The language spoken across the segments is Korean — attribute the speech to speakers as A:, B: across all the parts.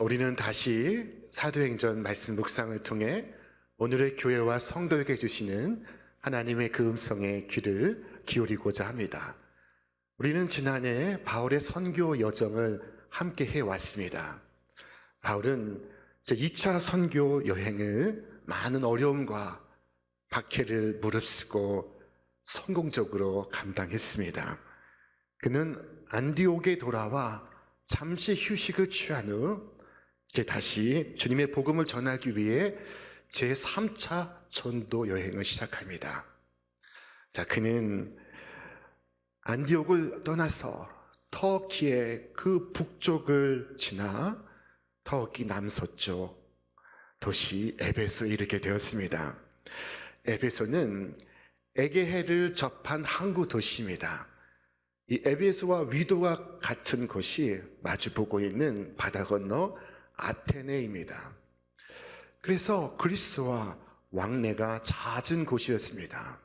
A: 우리는 다시 사도행전 말씀 묵상을 통해 오늘의 교회와 성도에게 주시는 하나님의 그 음성에 귀를 기울이고자 합니다. 우리는 지난해 바울의 선교 여정을 함께 해왔습니다. 바울은 2차 선교 여행을 많은 어려움과 박해를 무릅쓰고 성공적으로 감당했습니다. 그는 안디옥에 돌아와 잠시 휴식을 취한 후 이제 다시 주님의 복음을 전하기 위해 제3차 전도 여행을 시작합니다. 그는 안디옥을 떠나서 터키의 그 북쪽을 지나 터키 남서쪽 도시 에베소에 이르게 되었습니다. 에베소는 에게해를 접한 항구 도시입니다. 이 에베소와 위도가 같은 곳이 마주보고 있는 바다 건너 아테네입니다. 그래서 그리스와 왕래가 잦은 곳이었습니다.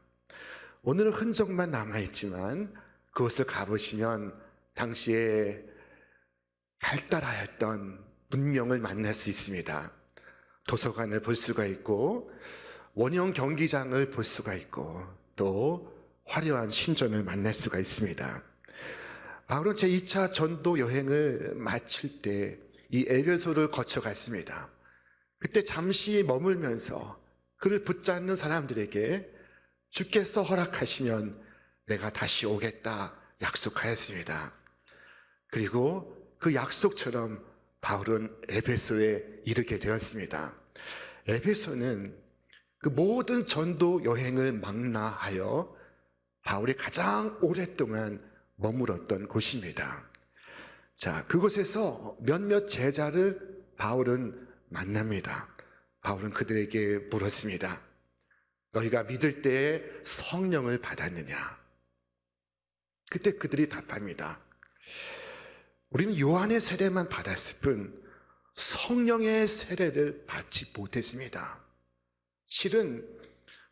A: 오늘은 흔적만 남아있지만 그곳을 가보시면 당시에 발달하였던 문명을 만날 수 있습니다. 도서관을 볼 수가 있고 원형 경기장을 볼 수가 있고 또 화려한 신전을 만날 수가 있습니다. 바울은 제2차 전도 여행을 마칠 때 이 에베소를 거쳐갔습니다. 그때 잠시 머물면서 그를 붙잡는 사람들에게 주께서 허락하시면 내가 다시 오겠다 약속하였습니다. 그리고 그 약속처럼 바울은 에베소에 이르게 되었습니다. 에베소는 그 모든 전도 여행을 망라하여 바울이 가장 오랫동안 머물었던 곳입니다. 그곳에서 몇몇 제자를 바울은 만납니다. 바울은 그들에게 물었습니다. 너희가 믿을 때에 성령을 받았느냐? 그때 그들이 답합니다. 우리는 요한의 세례만 받았을 뿐 성령의 세례를 받지 못했습니다. 실은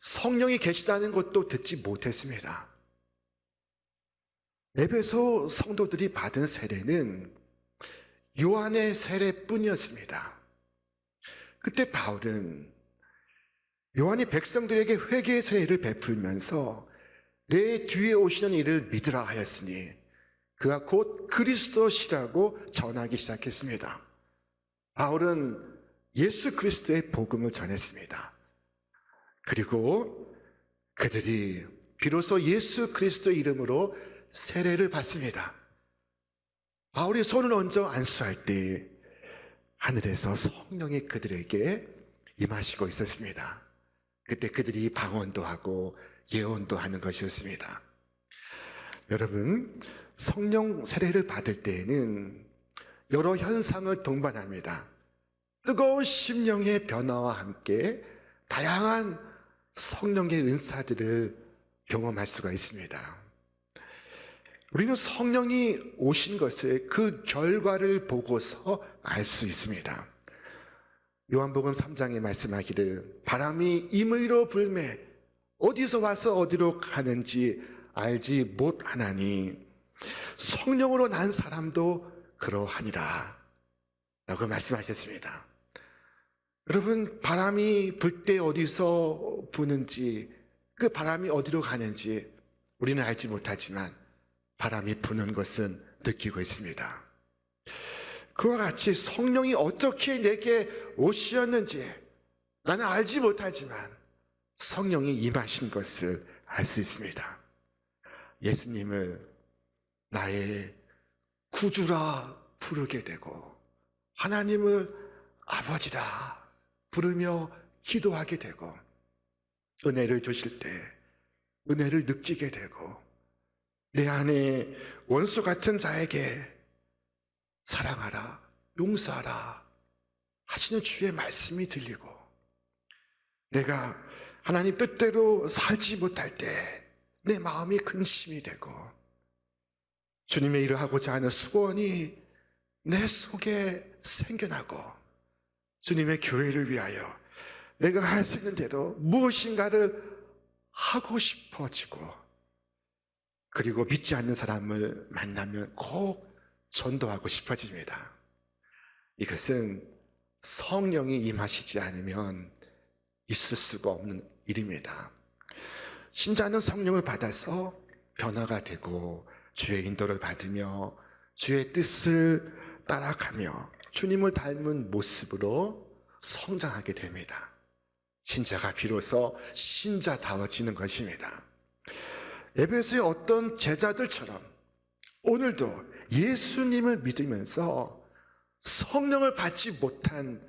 A: 성령이 계시다는 것도 듣지 못했습니다. 에베소 성도들이 받은 세례는 요한의 세례뿐이었습니다. 그때 바울은 요한이 백성들에게 회개의 세례를 베풀면서 내 뒤에 오시는 이를 믿으라 하였으니 그가 곧 그리스도시라고 전하기 시작했습니다. 바울은 예수 그리스도의 복음을 전했습니다. 그리고 그들이 비로소 예수 그리스도의 이름으로 세례를 받습니다. 바울이 손을 얹어 안수할 때 하늘에서 성령이 그들에게 임하시고 있었습니다. 그때 그들이 방언도 하고 예언도 하는 것이었습니다. 여러분, 성령 세례를 받을 때에는 여러 현상을 동반합니다. 뜨거운 심령의 변화와 함께 다양한 성령의 은사들을 경험할 수가 있습니다. 우리는 성령이 오신 것을 그 결과를 보고서 알 수 있습니다. 요한복음 3장에 말씀하기를 바람이 임의로 불매 어디서 와서 어디로 가는지 알지 못하나니 성령으로 난 사람도 그러하니라 라고 말씀하셨습니다. 여러분, 바람이 불 때 어디서 부는지 그 바람이 어디로 가는지 우리는 알지 못하지만 바람이 부는 것은 느끼고 있습니다. 그와 같이 성령이 어떻게 내게 오시었는지 나는 알지 못하지만 성령이 임하신 것을 알 수 있습니다. 예수님을 나의 구주라 부르게 되고 하나님을 아버지라 부르며 기도하게 되고 은혜를 주실 때 은혜를 느끼게 되고 내 안에 원수 같은 자에게 사랑하라, 용서하라 하시는 주의 말씀이 들리고 내가 하나님 뜻대로 살지 못할 때 내 마음이 근심이 되고 주님의 일을 하고자 하는 수고원이 내 속에 생겨나고 주님의 교회를 위하여 내가 할 수 있는 대로 무엇인가를 하고 싶어지고 그리고 믿지 않는 사람을 만나면 꼭 전도하고 싶어집니다. 이것은 성령이 임하시지 않으면 있을 수가 없는 일입니다. 신자는 성령을 받아서 변화가 되고 주의 인도를 받으며 주의 뜻을 따라가며 주님을 닮은 모습으로 성장하게 됩니다. 신자가 비로소 신자다워지는 것입니다. 에베소의 어떤 제자들처럼 오늘도 예수님을 믿으면서 성령을 받지 못한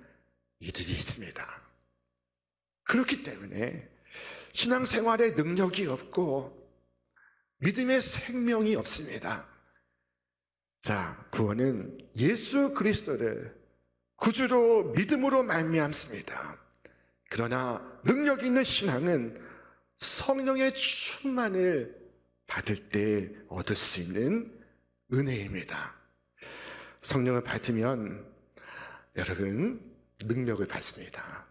A: 이들이 있습니다. 그렇기 때문에 신앙생활에 능력이 없고 믿음의 생명이 없습니다. 자, 구원은 예수 그리스도를 구주로 믿음으로 말미암습니다. 그러나 능력 있는 신앙은 성령의 충만을 받을 때 얻을 수 있는 은혜입니다. 성령을 받으면 여러분 능력을 받습니다.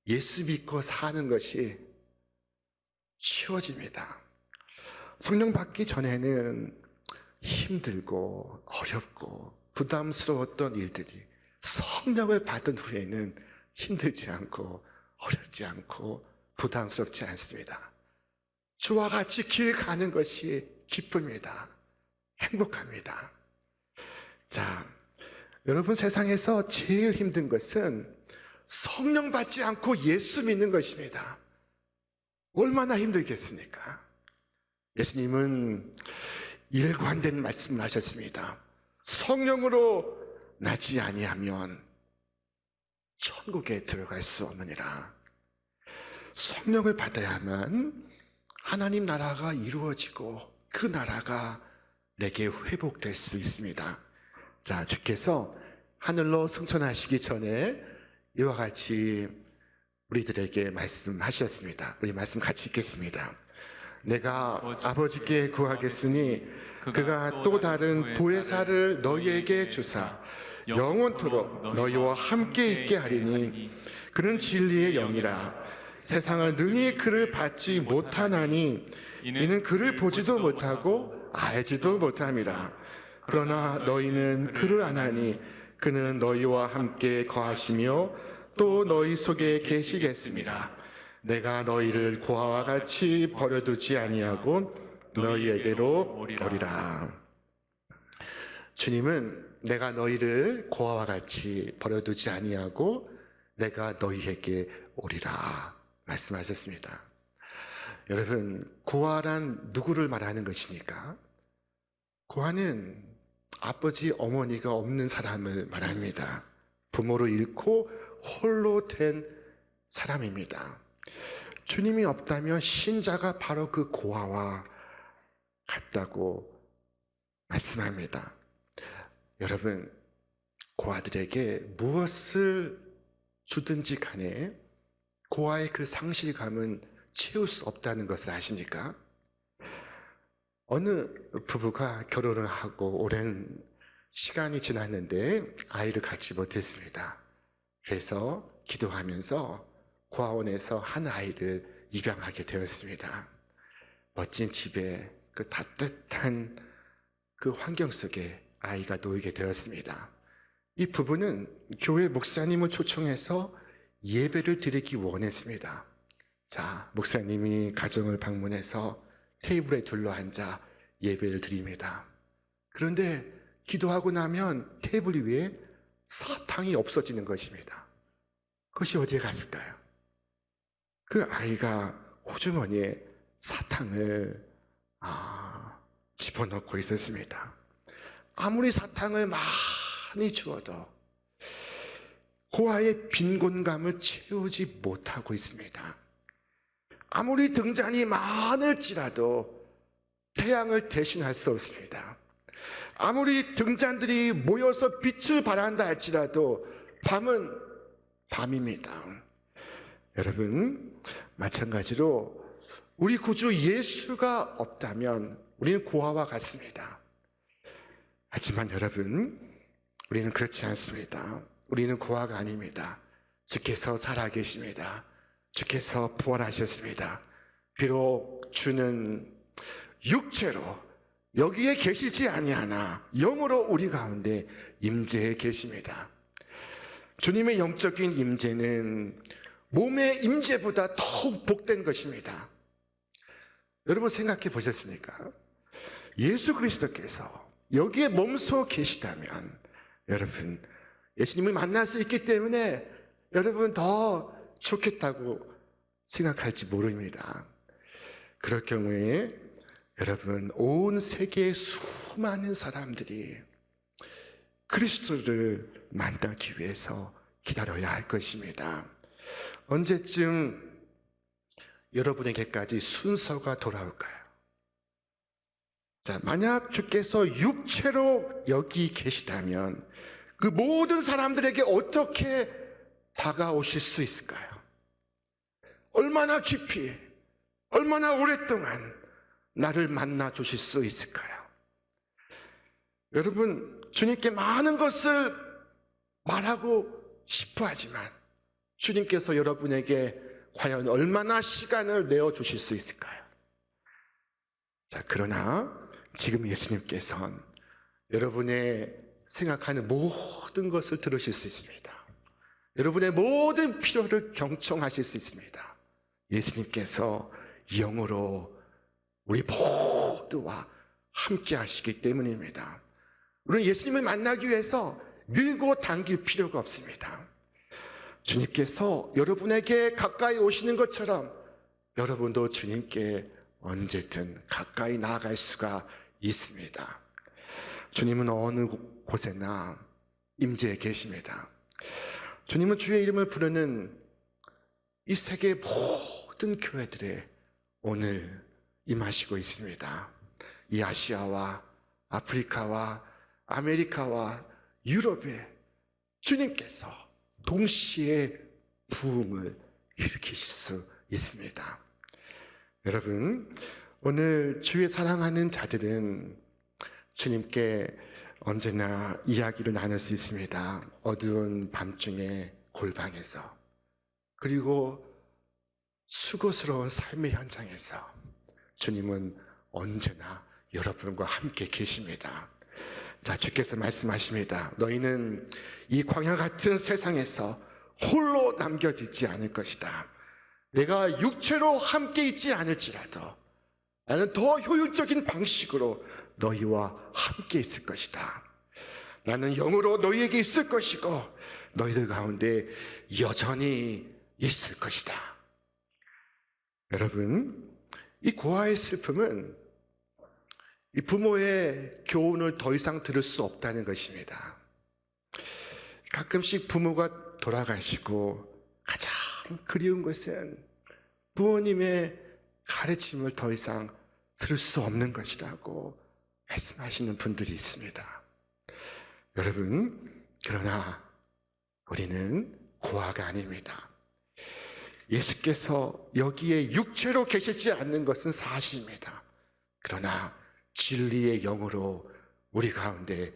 A: 예수 믿고 사는 것이 쉬워집니다. 성령 받기 전에는 힘들고 어렵고 부담스러웠던 일들이 성령을 받은 후에는 힘들지 않고 어렵지 않고 부담스럽지 않습니다. 주와 같이 길 가는 것이 기쁩니다. 행복합니다. 자, 여러분 세상에서 제일 힘든 것은 성령 받지 않고 예수 믿는 것입니다. 얼마나 힘들겠습니까? 예수님은 일관된 말씀을 하셨습니다. 성령으로 나지 아니하면 천국에 들어갈 수 없느니라. 성령을 받아야만 하나님 나라가 이루어지고 그 나라가 내게 회복될 수 있습니다. 자, 주께서 하늘로 승천하시기 전에 이와 같이 우리들에게 말씀하셨습니다. 우리 말씀 같이 읽겠습니다. 내가 아버지께 구하겠으니 그가 또 다른 보혜사를 너희에게 주사 영원토록 너희와 함께 있게 하리니 그는 진리의 영이라. 세상은 능히 그를 받지 못하나니 이는 그를 보지도 못하고 알지도 못함이라. 그러나 너희는 그를 아나니 그는 너희와 함께 거하시며 또 너희 속에 계시겠습니다. 내가 너희를 고아와 같이 버려두지 아니하고 너희에게로 오리라. 주님은 내가 너희를 고아와 같이 버려두지 아니하고 내가 너희에게 오리라 말씀하셨습니다. 여러분, 고아란 누구를 말하는 것입니까? 고아는 아버지, 어머니가 없는 사람을 말합니다. 부모를 잃고 홀로 된 사람입니다. 주님이 없다면 신자가 바로 그 고아와 같다고 말씀합니다. 여러분, 고아들에게 무엇을 주든지 간에 고아의 그 상실감은 채울 수 없다는 것을 아십니까? 어느 부부가 결혼을 하고 오랜 시간이 지났는데 아이를 갖지 못했습니다. 그래서 기도하면서 고아원에서 한 아이를 입양하게 되었습니다. 멋진 집에 그 따뜻한 그 환경 속에 아이가 놓이게 되었습니다. 이 부부는 교회 목사님을 초청해서 예배를 드리기 원했습니다. 자, 목사님이 가정을 방문해서 테이블에 둘러앉아 예배를 드립니다. 그런데 기도하고 나면 테이블 위에 사탕이 없어지는 것입니다. 그것이 어디에 갔을까요? 그 아이가 호주머니에 사탕을 집어넣고 있었습니다. 아무리 사탕을 많이 주어도 고아의 빈곤감을 채우지 못하고 있습니다. 아무리 등잔이 많을지라도 태양을 대신할 수 없습니다. 아무리 등잔들이 모여서 빛을 발한다 할지라도 밤은 밤입니다. 여러분, 마찬가지로 우리 구주 예수가 없다면 우리는 고아와 같습니다. 하지만 여러분, 우리는 그렇지 않습니다. 우리는 고아가 아닙니다. 주께서 살아계십니다. 주께서 부활하셨습니다. 비록 주는 육체로 여기에 계시지 아니하나 영으로 우리 가운데 임재해 계십니다. 주님의 영적인 임재는 몸의 임재보다 더욱 복된 것입니다. 여러분 생각해 보셨습니까? 예수 그리스도께서 여기에 몸소 계시다면 여러분 예수님을 만날 수 있기 때문에 여러분 더 좋겠다고 생각할지 모릅니다. 그럴 경우에 여러분 온 세계의 수많은 사람들이 그리스도를 만나기 위해서 기다려야 할 것입니다. 언제쯤 여러분에게까지 순서가 돌아올까요? 자, 만약 주께서 육체로 여기 계시다면 그 모든 사람들에게 어떻게 다가오실 수 있을까요? 얼마나 깊이, 얼마나 오랫동안 나를 만나 주실 수 있을까요? 여러분, 주님께 많은 것을 말하고 싶어 하지만 주님께서 여러분에게 과연 얼마나 시간을 내어 주실 수 있을까요? 자, 그러나 지금 예수님께서는 여러분의 생각하는 모든 것을 들으실 수 있습니다. 여러분의 모든 필요를 경청하실 수 있습니다. 예수님께서 영으로 우리 모두와 함께 하시기 때문입니다. 우리는 예수님을 만나기 위해서 밀고 당길 필요가 없습니다. 주님께서 여러분에게 가까이 오시는 것처럼 여러분도 주님께 언제든 가까이 나아갈 수가 있습니다. 주님은 어느 곳에나 임재해 계십니다. 주님은 주의 이름을 부르는 이 세계의 모든 교회들에 오늘 임하시고 있습니다. 이 아시아와 아프리카와 아메리카와 유럽에 주님께서 동시에 부흥을 일으키실 수 있습니다. 여러분, 오늘 주의 사랑하는 자들은 주님께 언제나 이야기를 나눌 수 있습니다. 어두운 밤중에 골방에서, 그리고 수고스러운 삶의 현장에서 주님은 언제나 여러분과 함께 계십니다. 자, 주께서 말씀하십니다. 너희는 이 광야 같은 세상에서 홀로 남겨지지 않을 것이다. 내가 육체로 함께 있지 않을지라도 나는 더 효율적인 방식으로 너희와 함께 있을 것이다. 나는 영으로 너희에게 있을 것이고 너희들 가운데 여전히 있을 것이다. 여러분, 이 고아의 슬픔은 이 부모의 교훈을 더 이상 들을 수 없다는 것입니다. 가끔씩 부모가 돌아가시고 가장 그리운 것은 부모님의 가르침을 더 이상 들을 수 없는 것이라고 말씀하시는 분들이 있습니다. 여러분, 그러나 우리는 고아가 아닙니다. 예수께서 여기에 육체로 계시지 않는 것은 사실입니다. 그러나 진리의 영으로 우리 가운데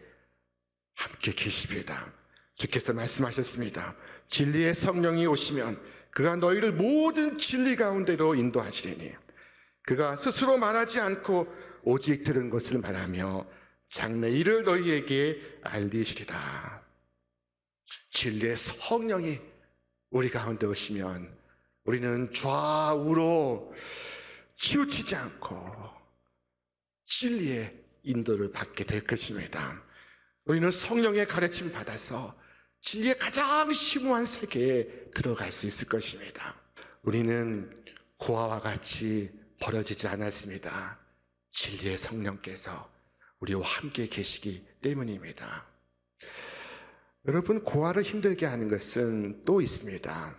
A: 함께 계십니다. 주께서 말씀하셨습니다. 진리의 성령이 오시면 그가 너희를 모든 진리 가운데로 인도하시리니 그가 스스로 말하지 않고 오직 들은 것을 말하며 장래 일을 너희에게 알리시리다. 진리의 성령이 우리 가운데 오시면 우리는 좌우로 치우치지 않고 진리의 인도를 받게 될 것입니다. 우리는 성령의 가르침을 받아서 진리의 가장 심오한 세계에 들어갈 수 있을 것입니다. 우리는 고아와 같이 버려지지 않았습니다. 진리의 성령께서 우리와 함께 계시기 때문입니다. 여러분, 고아를 힘들게 하는 것은 또 있습니다.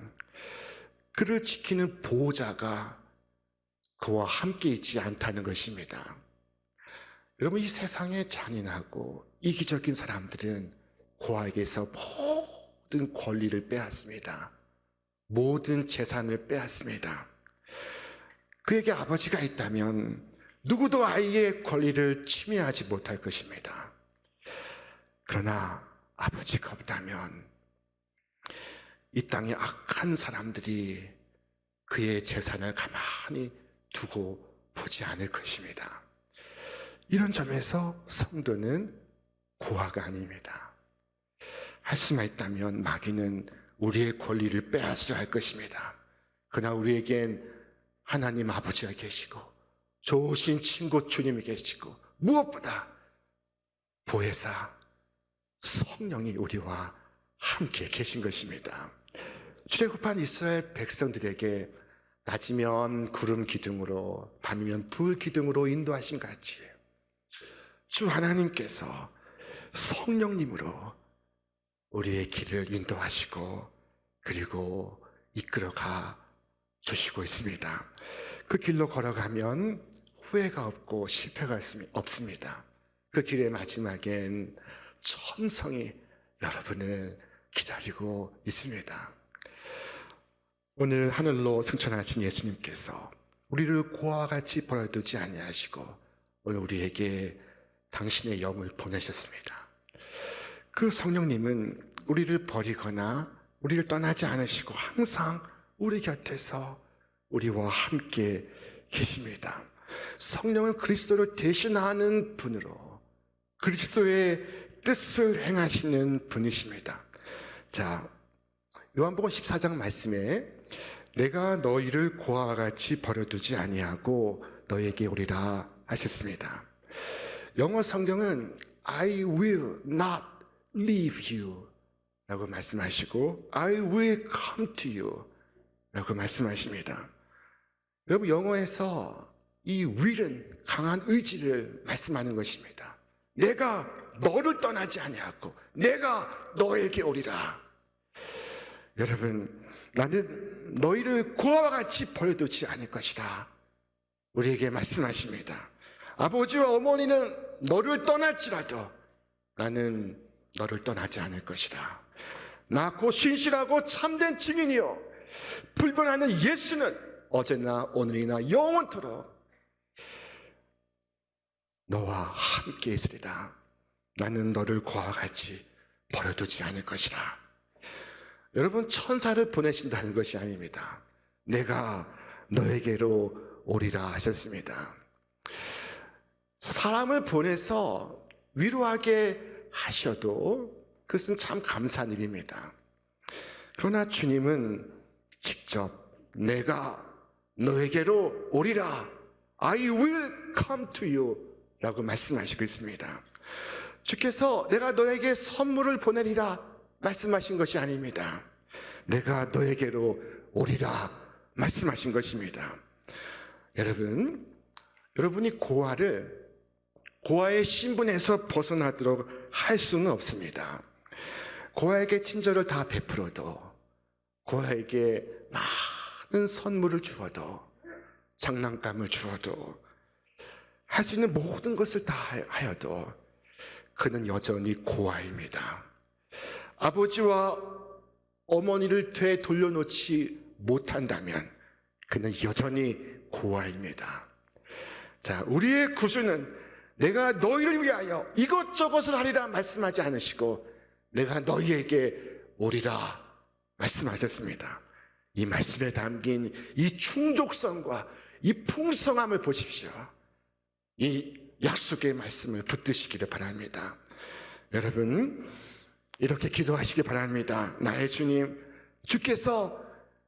A: 그를 지키는 보호자가 그와 함께 있지 않다는 것입니다. 여러분, 이 세상에 잔인하고 이기적인 사람들은 고아에게서 모든 권리를 빼앗습니다. 모든 재산을 빼앗습니다. 그에게 아버지가 있다면 누구도 아이의 권리를 침해하지 못할 것입니다. 그러나 아버지가 없다면 이 땅의 악한 사람들이 그의 재산을 가만히 두고 보지 않을 것입니다. 이런 점에서 성도는 고아가 아닙니다. 수만 있다면 마귀는 우리의 권리를 빼앗으려 할 것입니다. 그러나 우리에겐 하나님 아버지가 계시고 좋으신 친구 주님이 계시고 무엇보다 보혜사 성령이 우리와 함께 계신 것입니다. 출애굽한 이스라엘 백성들에게 낮이면 구름 기둥으로 밤이면 불 기둥으로 인도하신 같이 주 하나님께서 성령님으로 우리의 길을 인도하시고 그리고 이끌어가 주시고 있습니다. 그 길로 걸어가면 후회가 없고 실패가 없습니다. 그 길의 마지막엔 천성이 여러분을 기다리고 있습니다. 오늘 하늘로 승천하신 예수님께서 우리를 고아와 같이 버려두지 아니하시고 오늘 우리에게 당신의 영을 보내셨습니다. 그 성령님은 우리를 버리거나 우리를 떠나지 않으시고 항상 우리 곁에서 우리와 함께 계십니다. 성령은 그리스도를 대신하는 분으로 그리스도의 뜻을 행하시는 분이십니다. 자, 요한복음 14장 말씀에 내가 너희를 고아와 같이 버려두지 아니하고 너에게 오리라 하셨습니다. 영어 성경은 I will not leave you 라고 말씀하시고 I will come to you 라고 말씀하십니다. 여러분, 영어에서 이 will은 강한 의지를 말씀하는 것입니다. 내가 너를 떠나지 아니하고 내가 너에게 오리라. 여러분, 나는 너희를 고아와 같이 버려두지 않을 것이다. 우리에게 말씀하십니다. 아버지와 어머니는 너를 떠날지라도 나는 너를 떠나지 않을 것이다. 나 곧 신실하고 참된 증인이요 불변하는 예수는 어제나 오늘이나 영원토록 너와 함께 있으리라. 나는 너를 고아와 같이 버려두지 않을 것이다. 여러분, 천사를 보내신다는 것이 아닙니다. 내가 너에게로 오리라 하셨습니다. 사람을 보내서 위로하게 하셔도 그것은 참 감사한 일입니다. 그러나 주님은 직접 내가 너에게로 오리라 I will come to you 라고 말씀하시고 있습니다. 주께서 내가 너에게 선물을 보내리라 말씀하신 것이 아닙니다. 내가 너에게로 오리라 말씀하신 것입니다. 여러분이 고아의 신분에서 벗어나도록 할 수는 없습니다. 고아에게 친절을 다 베풀어도 고아에게 많은 선물을 주어도 장난감을 주어도 할 수 있는 모든 것을 다 하여도 그는 여전히 고아입니다. 아버지와 어머니를 되돌려놓지 못한다면 그는 여전히 고아입니다. 자, 우리의 구주는 내가 너희를 위하여 이것저것을 하리라 말씀하지 않으시고 내가 너희에게 오리라 말씀하셨습니다. 이 말씀에 담긴 이 충족성과 이 풍성함을 보십시오. 이 약속의 말씀을 붙드시기를 바랍니다. 여러분, 이렇게 기도하시기 바랍니다. 나의 주님, 주께서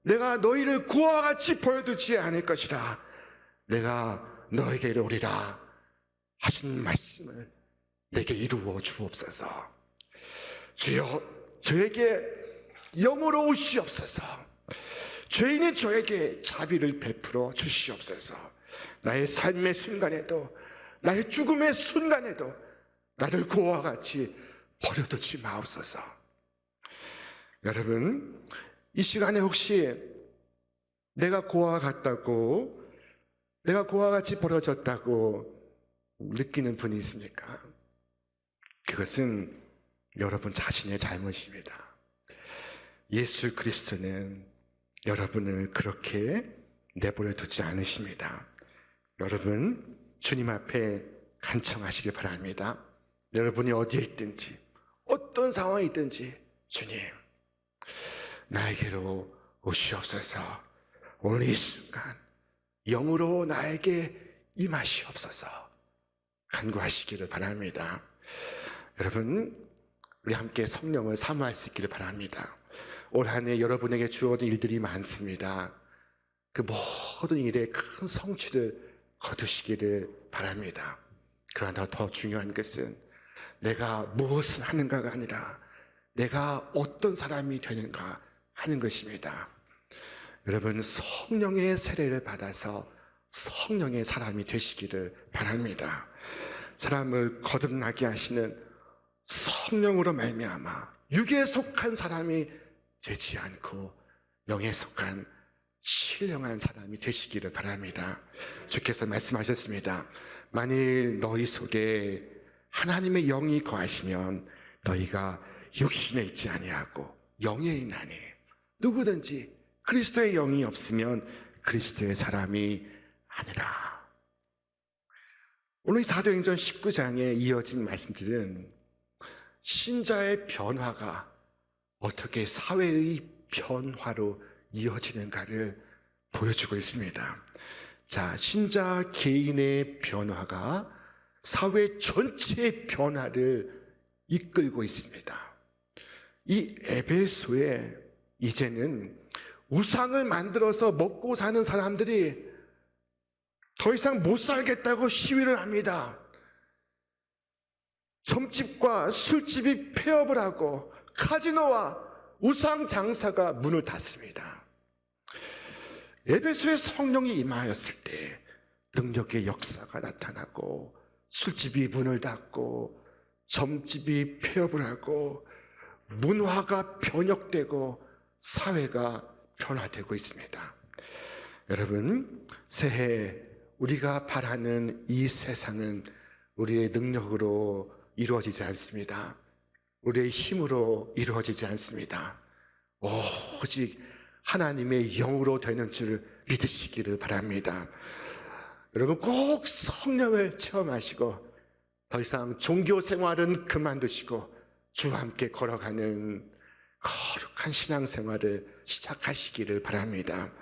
A: 내가 너희를 고아와 같이 버려두지 않을 것이라. 내가 너에게 오리라 하신 말씀을 내게 이루어 주옵소서. 주여, 저에게 영으로 오시옵소서. 죄인인 저에게 자비를 베풀어 주시옵소서. 나의 삶의 순간에도 나의 죽음의 순간에도 나를 고아와 같이 버려두지 마옵소서. 여러분, 이 시간에 혹시 내가 고아와 같다고, 내가 고아와 같이 버려졌다고 느끼는 분이 있습니까? 그것은 여러분 자신의 잘못입니다. 예수 그리스도는 여러분을 그렇게 내버려 두지 않으십니다. 여러분, 주님 앞에 간청하시기 바랍니다. 여러분이 어디에 있든지 어떤 상황에 있든지 주님, 나에게로 오시옵소서. 오늘 이 순간 영으로 나에게 임하시옵소서 간구하시기를 바랍니다. 여러분 우리 함께 성령을 사모할 수 있기를 바랍니다. 올 한 해 여러분에게 주어진 일들이 많습니다. 그 모든 일에 큰 성취를 거두시기를 바랍니다. 그러나 더 중요한 것은 내가 무엇을 하는가가 아니라 내가 어떤 사람이 되는가 하는 것입니다. 여러분, 성령의 세례를 받아서 성령의 사람이 되시기를 바랍니다. 사람을 거듭나게 하시는 성령으로 말미암아 육에 속한 사람이 되지 않고 영에 속한 신령한 사람이 되시기를 바랍니다. 주께서 말씀하셨습니다. 만일 너희 속에 하나님의 영이 거하시면 너희가 육신에 있지 아니하고 영에 있나니, 누구든지 그리스도의 영이 없으면 그리스도의 사람이 아니라. 오늘 사도행전 19장에 이어진 말씀들은 신자의 변화가 어떻게 사회의 변화로 이어지는가를 보여주고 있습니다. 자, 신자 개인의 변화가 사회 전체의 변화를 이끌고 있습니다. 이 에베소에 이제는 우상을 만들어서 먹고 사는 사람들이 더 이상 못 살겠다고 시위를 합니다. 점집과 술집이 폐업을 하고 카지노와 우상 장사가 문을 닫습니다. 에베소에 성령이 임하였을 때 능력의 역사가 나타나고 술집이 문을 닫고 점집이 폐업을 하고 문화가 변혁되고 사회가 변화되고 있습니다. 여러분, 새해 우리가 바라는 이 세상은 우리의 능력으로 이루어지지 않습니다. 우리의 힘으로 이루어지지 않습니다. 오직 하나님의 영으로 되는 줄 믿으시기를 바랍니다. 여러분, 꼭 성령을 체험하시고 더 이상 종교 생활은 그만두시고 주와 함께 걸어가는 거룩한 신앙생활을 시작하시기를 바랍니다.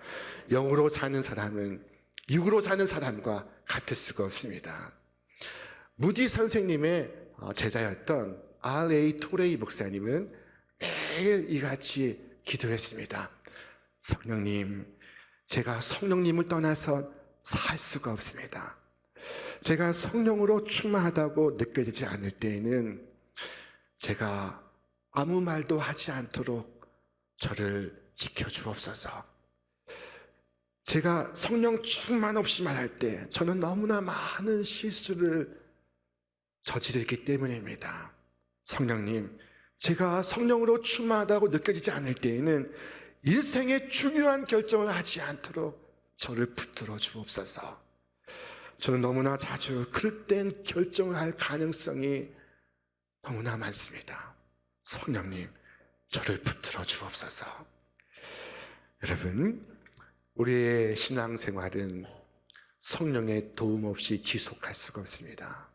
A: 영으로 사는 사람은 육으로 사는 사람과 같을 수가 없습니다. 무디 선생님의 제자였던 R.A. 토레이 목사님은 매일 이같이 기도했습니다. 성령님, 제가 성령님을 떠나서 살 수가 없습니다. 제가 성령으로 충만하다고 느껴지지 않을 때에는 제가 아무 말도 하지 않도록 저를 지켜주옵소서. 제가 성령 충만 없이 말할 때 저는 너무나 많은 실수를 저지르기 때문입니다. 성령님, 제가 성령으로 충만하다고 느껴지지 않을 때에는 일생의 중요한 결정을 하지 않도록 저를 붙들어 주옵소서. 저는 너무나 자주 그릇된 결정을 할 가능성이 너무나 많습니다. 성령님, 저를 붙들어 주옵소서. 여러분, 우리의 신앙생활은 성령의 도움 없이 지속할 수가 없습니다.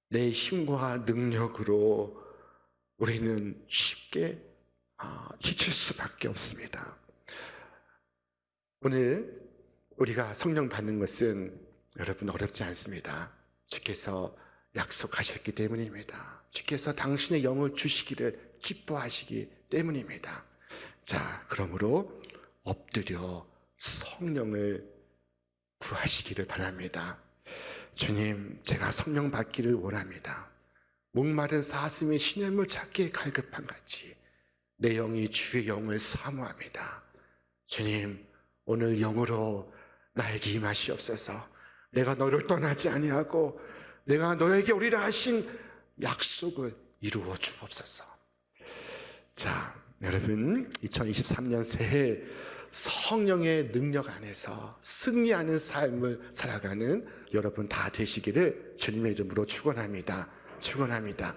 A: 내 힘과 능력으로 우리는 쉽게 지칠 수밖에 없습니다. 오늘 우리가 성령 받는 것은 여러분 어렵지 않습니다. 주께서 약속하셨기 때문입니다. 주께서 당신의 영을 주시기를 기뻐하시기 때문입니다. 자, 그러므로 엎드려 성령을 구하시기를 바랍니다. 주님, 제가 성령 받기를 원합니다. 목마른 사슴이 시냇물 찾기에 갈급한 같이 내 영이 주의 영을 사모합니다. 주님, 오늘 영으로 나에게 임하시옵소서. 내가 너를 떠나지 아니하고 내가 너에게 오리라 하신 약속을 이루어 주옵소서. 자, 여러분, 2023년 새해 성령의 능력 안에서 승리하는 삶을 살아가는 여러분 다 되시기를 주님의 이름으로 축원합니다. 축원합니다.